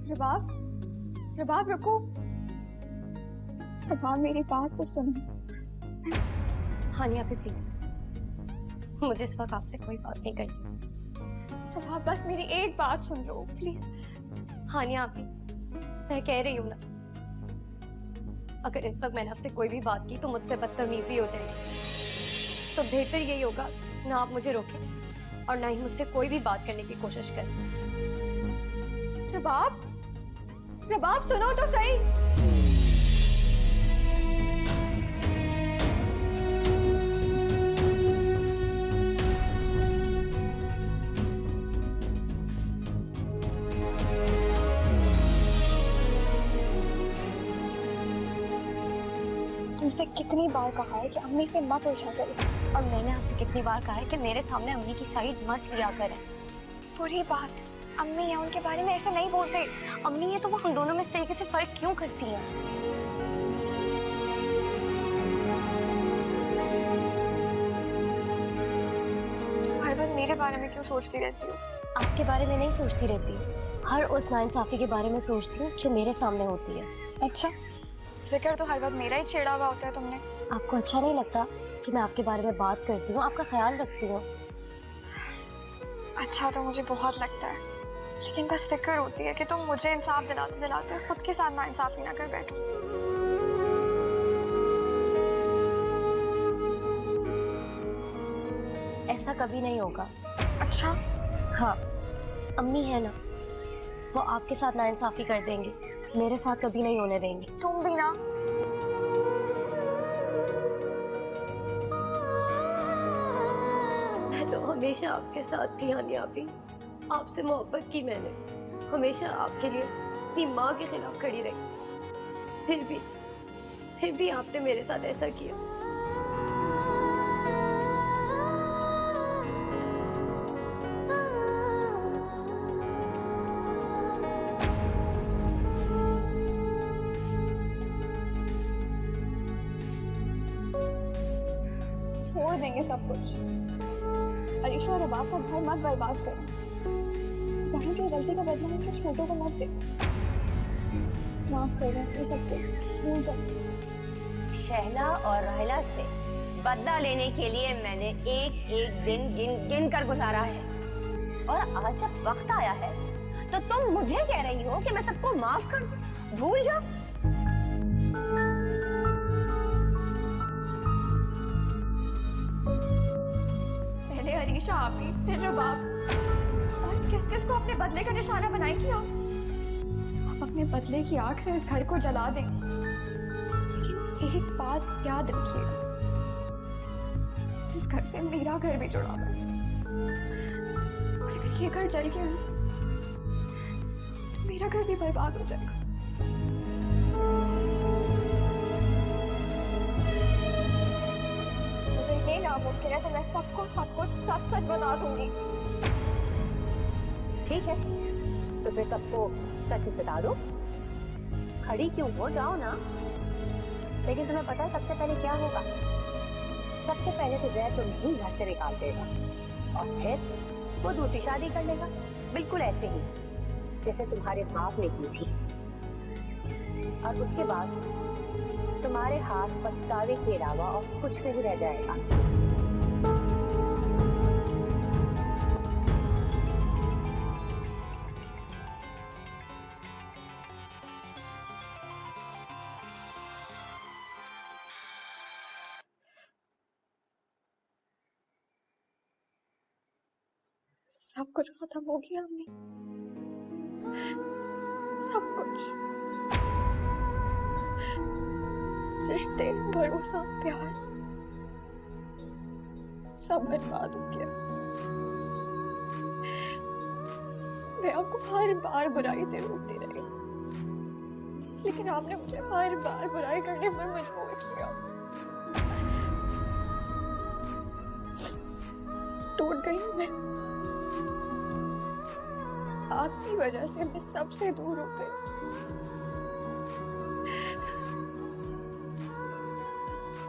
रबाब, रबाब रुको। रबाब मेरी बात तो सुनो। हानिया पे प्लीज, मुझे इस वक्त आपसे कोई बात नहीं करनी। रबाब बस मेरी एक बात सुन लो प्लीज। हानिया आप, मैं कह रही हूँ ना, अगर इस वक्त मैंने आपसे कोई भी बात की तो मुझसे बदतमीजी हो जाएगी। तो बेहतर यही होगा ना आप मुझे रोकें और ना ही मुझसे कोई भी बात करने की कोशिश करें। रबाब, रबाब सुनो तो सही। तुमसे कितनी बार कहा है कि अम्मी से मत उलझा करो। और मैंने आपसे कितनी बार कहा है कि मेरे सामने अम्मी की साइड मत लिया करें। बुरी बात, अम्मी है उनके बारे में ऐसा नहीं बोलते। अम्मी है तो वो हम दोनों में इस तरीके से फर्क क्यों करती है? तुम हर वक्त मेरे बारे में क्यों सोचती रहती हो? आपके बारे में नहीं सोचती रहती, हर उस नाइंसाफी के बारे में सोचती हूँ जो मेरे सामने होती है। अच्छा, जिक्र तो हर वक्त मेरा ही छेड़ा हुआ होता है तुमने। आपको अच्छा नहीं लगता कि मैं आपके बारे में बात करती हूँ, आपका ख्याल रखती हूँ? अच्छा तो मुझे बहुत लगता है, लेकिन बस फिक्र होती है कि तुम मुझे इंसाफ दिलाते दिलाते खुद के साथ नाइंसाफी ना कर बैठो। ऐसा कभी नहीं होगा। अच्छा? हाँ, अम्मी है ना, वो आपके साथ नाइंसाफी कर देंगे, मेरे साथ कभी नहीं होने देंगे। तुम भी ना। मैं तो हमेशा आपके साथ थी हानिया भी, आपसे मोहब्बत की मैंने, हमेशा आपके लिए अपनी माँ के खिलाफ खड़ी रही। फिर भी आपने मेरे साथ ऐसा किया। छोड़ देंगे सब कुछ। अरीशा और रबाब का घर मत बर्बाद करो। बड़ों की गलती का बदला उनके छोटों को मत दे। माफ कर दे अपने सबको, भूल जाओ। शहला और राहिला से बदला लेने के लिए मैंने एक एक दिन गिन गिन कर गुजारा है, और आज जब वक्त आया है तो तुम मुझे कह रही हो कि मैं सबको माफ कर दूं, भूल जाओ। पहले अरीशा आप ही, फिर रबाब, और किस किस को अपने बदले का निशाना बनाएगी आप? आप अपने बदले की आग से इस घर को जला देंगी, लेकिन एक बात याद रखिएगा, इस घर से मेरा घर भी जुड़ा हुआ है। और अगर ये घर जल गया ना, तो मेरा घर भी बर्बाद हो जाएगा। अगर ये नामुमकिन है तो मैं सबको सब कुछ सच सच बता दूंगी। ठीक है, तो फिर सबको सच सच बता दो। खड़ी क्यों हो, जाओ ना। लेकिन तुम्हें पता है सबसे पहले क्या होगा? सबसे पहले तो जैद तुम्हें ही घर से निकाल देगा, और फिर वो दूसरी शादी कर लेगा, बिल्कुल ऐसे ही जैसे तुम्हारे बाप ने की थी। और उसके बाद तुम्हारे हाथ पछतावे के अलावा और कुछ नहीं रह जाएगा। सब कुछ खत्म हो गया अम्मी, सब कुछ। रिश्ते, भरोसा, प्यार, सब बर्बाद हो गया। मैं आपको हर बार बुराई से रोकती रही, लेकिन आपने मुझे हर बार बुराई करने पर मजबूर किया। टूट गई हूं मैं, आपकी वजह से मैं सबसे दूर हो गई।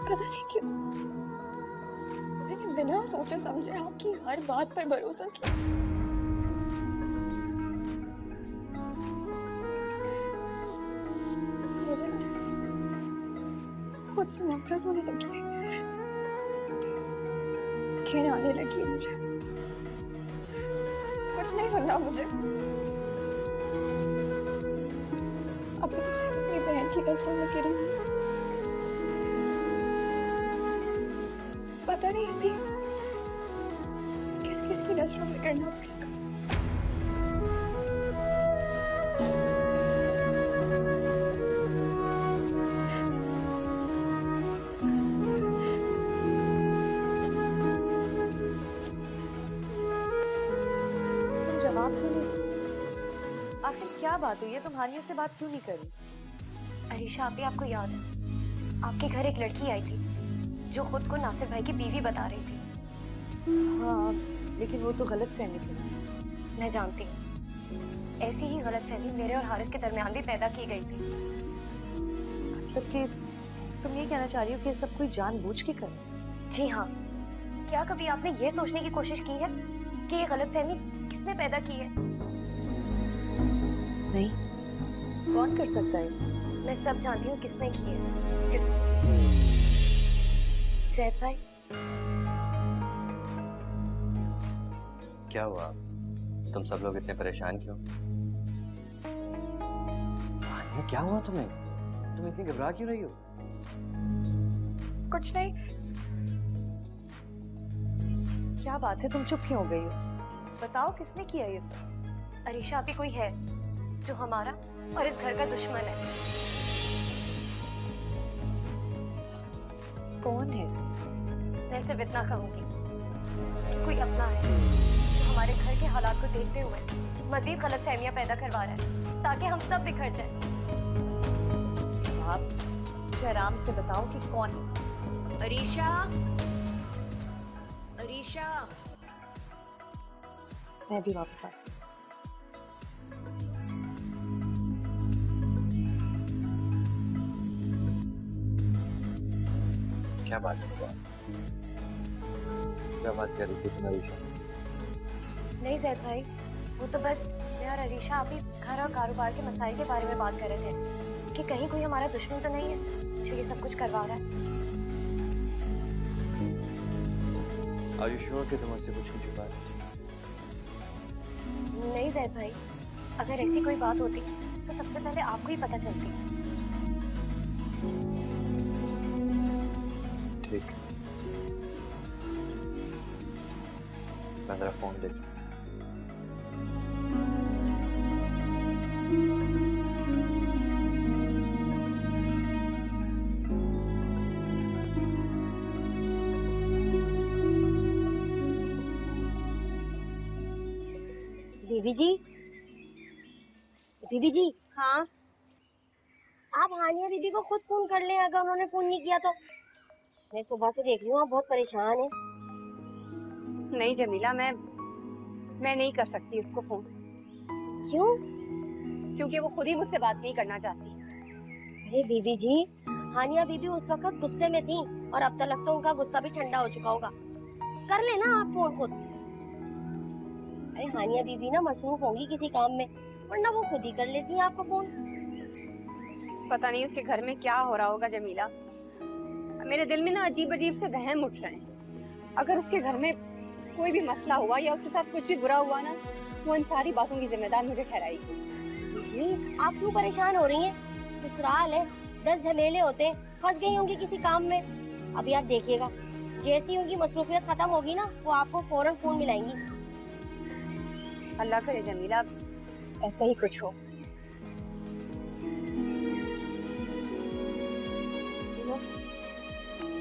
पता नहीं क्यों मैंने बिना सोचे समझे आपकी हर बात पर भरोसा किया। खुद से नफरत होने लगी है, घिन आने लगी है मुझे। कुछ नहीं सुनना मुझे। अब तो सिर्फ अपनी बहन की नजरों में गिरी हूँ। पता नहीं अभी किस किस की नजरों में गिरना पड़ेगा। जवाब क्यों नहीं? आखिर क्या बात हुई है? तुम हानिया से बात क्यों नहीं करी? अरीशा आपी, आपको याद है आपके घर एक लड़की आई थी जो खुद को नासिर भाई की बीवी बता रही थी। हाँ, लेकिन वो तो गलत फहमी थी ना। मैं जानती हूँ, ऐसी ही गलत फहमी मेरे और हारिस के दरमियान भी पैदा की गई थी। मतलब कि तुम ये कहना चाह रही हो कि सब कोई जानबूझ के करे? जी हाँ। क्या कभी आपने ये सोचने की कोशिश की है कि ये गलत फहमी किसने पैदा की है? नहीं, कौन कर सकता है इसे? मैं सब जानती हूँ किसने की है। किस? ज़ैद भाई। क्या हुआ? तुम सब लोग इतने परेशान क्यों? हानिया, क्या हुआ तुम्हें? तुम इतनी घबरा क्यों रही हो? कुछ नहीं। क्या बात है, तुम चुप क्यों हो गई हो? बताओ किसने किया ये सब? अरीशा आपी, कोई है जो हमारा और इस घर का दुश्मन है। कौन है? मैं सिर्फ इतना कहूंगी कि कोई अपना है जो हमारे घर के हालात को देखते हुए मजीद गलतफहमियां पैदा करवा रहा है ताकि हम सब बिखर जाएं। आप आराम से बताओ कि कौन है? अरीशा, अरीशा। मैं भी वापस आती हूँ। क्या बात है? क्या बात कर रही थी तुम अरीशा? नहीं ज़ैद भाई, वो तो बस मैं और अरीशा आप ही घर और कारोबार के मसाइल के बारे में बात कर रहे थे कि कहीं कोई हमारा दुश्मन तो नहीं है जो ये सब कुछ करवा रहा है। Are you sure कि तुम मुझसे कुछ नहीं छुपा रहे? नहीं ज़ैद भाई, अगर ऐसी कोई बात होती तो सबसे पहले आपको ही पता चलती। ठीक, मैं जरा फोन देख। बीबी जी, बीबी जी। हाँ, आप हानिया बीबी को खुद फोन कर लें अगर उन्होंने फोन नहीं किया तो। मैं सुबह से देख रही हूँ आप बहुत परेशान हैं। नहीं जमीला, मैं नहीं कर सकती उसको फोन। क्यों? क्योंकि वो खुद ही मुझसे बात नहीं करना चाहती। अरे बीबी जी, हानिया बीबी उस वक्त गुस्से में थी और अब तक लगता है उनका गुस्सा भी ठंडा हो चुका होगा। कर लेना आप फोन खुद। अरे हानिया बीबी ना मसरूफ होंगी किसी काम में, वरना वो खुद ही कर लेती हैं आपका फोन। पता नहीं उसके घर में क्या हो रहा होगा जमीला। मेरे दिल में ना अजीब अजीब से वहम उठ रहे हैं। अगर उसके घर में कोई भी मसला हुआ या उसके साथ कुछ भी बुरा हुआ ना, वो इन सारी बातों की जिम्मेदार मुझे ठहराएगी। जी, आप क्यों परेशान हो रही हैं? ससुराल है, 10 झमेले होते हैं, फंस गई होंगी किसी काम में। अभी आप देखिएगा, जैसी उनकी मसरूफियत खत्म होगी ना, वो आपको फौरन फोन मिलाएंगी। अल्लाह करे जमीला ऐसा ही कुछ हो।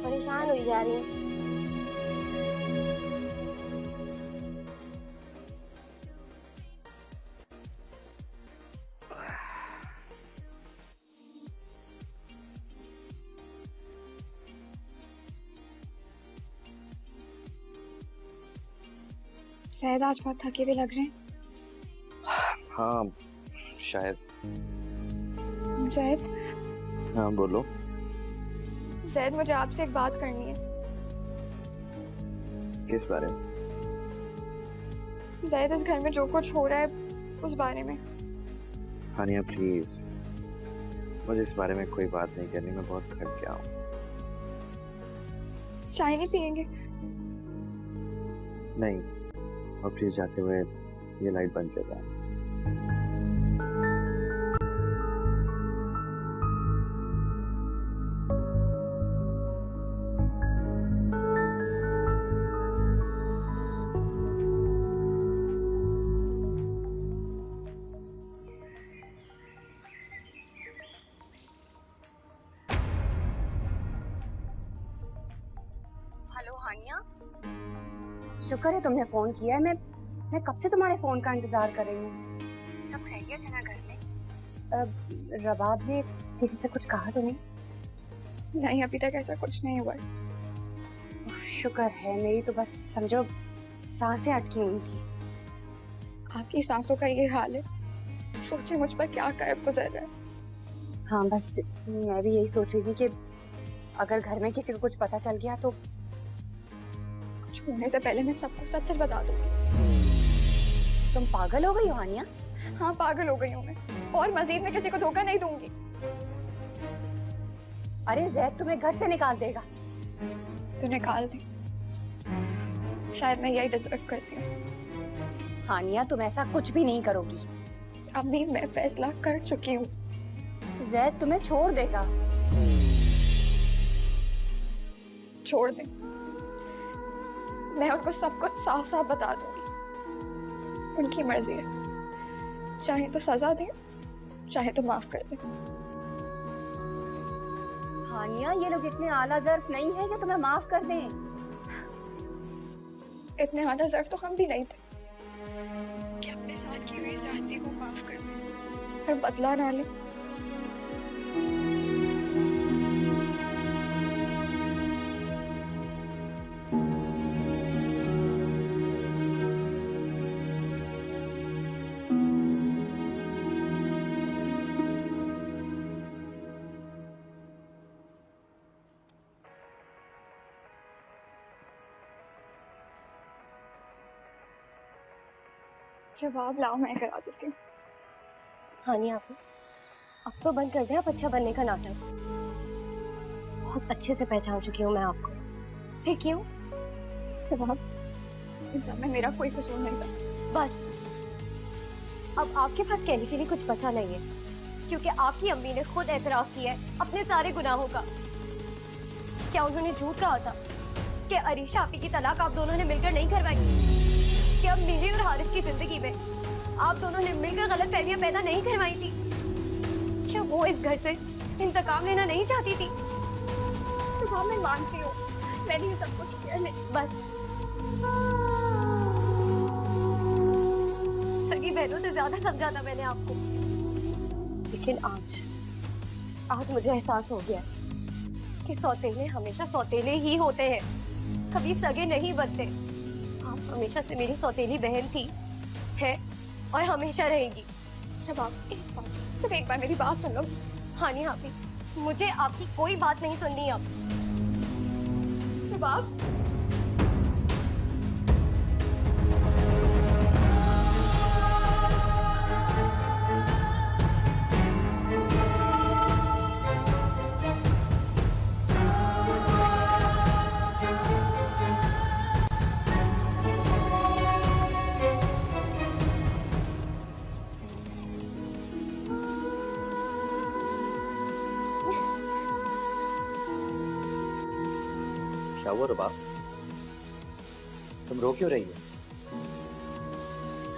परेशान हुई जा रही है। शायद आज बहुत थके हुए लग रहे हैं। हाँ, शायद। जैद, हाँ बोलो। जैद, मुझे आपसे एक बात करनी है। किस बारे में? जैद, इस घर में जो कुछ हो रहा है उस बारे में। हानिया प्लीज, मुझे इस बारे में कोई बात नहीं करनी, मैं बहुत थक गया हूँ। चाय नहीं पियेंगे? नहीं, और प्लीज जाते हुए ये लाइट बंद कर दें। हेलो हानिया, शुक्र है तुमने फोन किया है। मैं कब से तुम्हारे फोन का इंतजार कर रही हूँ। सब खैरियत है ना घर में? रबाब ने किसी से कुछ कहा तो नहीं? नहीं, अभी तक ऐसा कुछ नहीं हुआ है। शुक्र है, मेरी तो बस समझो सांसें अटकी हुई थी। आपकी सांसों का ये हाल है, सोचे मुझ पर क्या कर्ब गुजर रहा है। हाँ, बस मैं भी यही सोच रही थी कि अगर घर में किसी को कुछ पता चल गया तो। कुछ होने से पहले मैं सबको सच सच बता दूंगी। तुम पागल हो गई हो हानिया? हाँ, पागल हो गई हूँ मैं, और मजीद मैं किसी को धोखा नहीं दूंगी। अरे जैद तुम्हें घर से निकाल देगा। तो निकाल दे, शायद मैं यही डिजर्व करती हूँ। हानिया, तुम ऐसा कुछ भी नहीं करोगी। अम्मी, मैं फैसला कर चुकी हूँ। जैद तुम्हें छोड़ देगा। छोड़ दे, मैं उनको सब कुछ साफ साफ बता दूंगी। उनकी मर्जी है, चाहे तो सजा दे, चाहे तो माफ कर दे। हानिया, ये लोग इतने आला ज़र्फ नहीं है कि तुम्हें माफ कर दें। इतने आला ज़र्फ तो हम भी नहीं थे कि अपने साथ की हुई ज़्यादती को माफ कर दें और बदला ना ले। जवाब लाओ, मैं करा देती हूँ। हाँ नहीं, आपने अब तो बंद कर दिया आप अच्छा बनने का नाटक। बहुत अच्छे से पहचान चुकी हूँ मैं आपको। फिर क्यों? जवाब, में मेरा कोई कसूर नहीं था। बस अब आपके पास कहने के लिए कुछ बचा नहीं है, क्योंकि आपकी अम्मी ने खुद एतराफ किया है अपने सारे गुनाहों का। क्या उन्होंने झूठ कहा था कि अरीशा आपी की तलाक आप दोनों ने मिलकर नहीं करवाई? कि अब मेरी और हारिस की जिंदगी में आप दोनों ने मिलकर गलत फहमियां पैदा नहीं करवाई थी? क्या वो इस घर से इंतकाम लेना नहीं चाहती थी? तो हाँ, मैं मानती हूँ, मैंने ये सब कुछ किया, बस सगी बहनों से ज्यादा समझा था मैंने आपको। लेकिन आज मुझे एहसास हो गया कि सौतेले हमेशा सौतेले ही होते हैं, कभी सगे नहीं बनते। आप हमेशा से मेरी सौतेली बहन थी, है और हमेशा रहेगी। जवाब, सिर्फ एक बार मेरी बात सुन लो। हाँ नहीं हाफी, मुझे आपकी कोई बात नहीं सुननी अब। जवाब, क्या हुआ रबाब? तुम रो क्यों रही हो?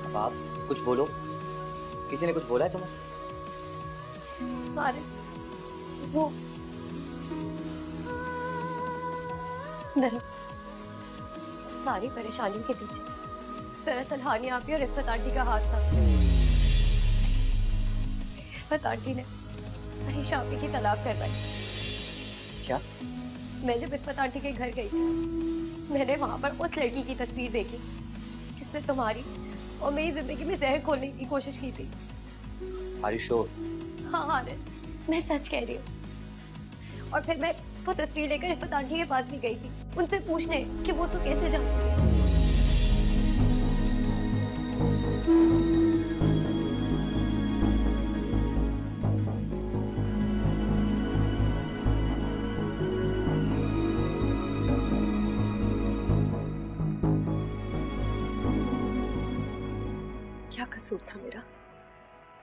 रबाब, कुछ बोलो। किसी ने कुछ बोला है तुम्हें? हारिस, वो दरअसल सारी परेशानियों के पीछे दरअसल हानी आपी और इफ्फत आंटी का हाथ था। इफ्फत आंटी ने अरीशा आपी की तलाक करवाई। क्या? मैं जब इफ्फत आंटी के घर गई मैंने वहां पर उस लड़की की तस्वीर देखी जिसने तुम्हारी और मेरी जिंदगी में जहर खोलने की कोशिश की थी। Are you sure? हाँ हारिस, मैं सच कह रही हूँ। और फिर मैं वो तस्वीर लेकर इफ्फत आंटी के पास भी गई थी, उनसे पूछने कि वो उसको कैसे जानती है। कसूर था मेरा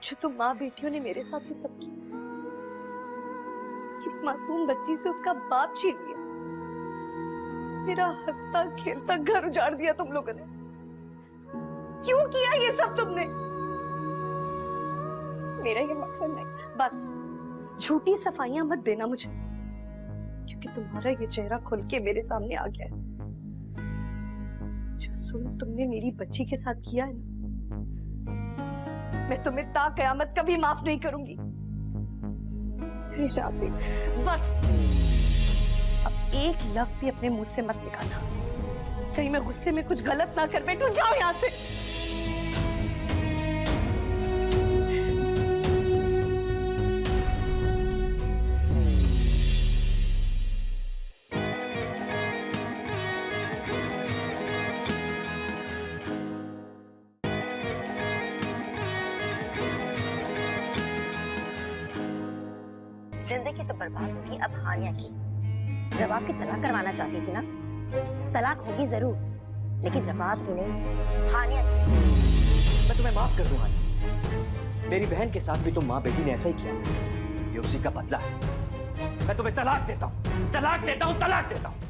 जो तुम माँ बेटियों ने मेरे साथ ही सब किया? एक मासूम बच्ची से उसका बाप छीन लिया, मेरा हंसता खेलता घर उजाड़ दिया तुम लोगों ने। क्यों किया ये सब तुमने? मेरा ये मकसद नहीं। बस झूठी सफाइयां मत देना मुझे, क्योंकि तुम्हारा ये चेहरा खुल के मेरे सामने आ गया है। जो जुल्म तुमने मेरी बच्ची के साथ किया है ना, मैं तुम्हें ता कयामत कभी माफ नहीं करूंगी। बस अब एक लफ्ज भी अपने मुंह से मत निकालना, कहीं मैं गुस्से में कुछ गलत ना कर बैठूं। जाओ यहां से। जिंदगी तो बर्बाद होगी अब हानिया की। रबाब की तलाक करवाना चाहती थी ना, तलाक होगी जरूर, लेकिन रबाब की नहीं, हानिया की। मैं तुम्हें माफ कर दूं हानिया, मेरी बहन के साथ भी तुम माँ बेटी ने ऐसा ही किया, ये उसी का बदला है। मैं तुम्हें तलाक देता हूँ, तलाक देता हूँ, तलाक देता हूँ।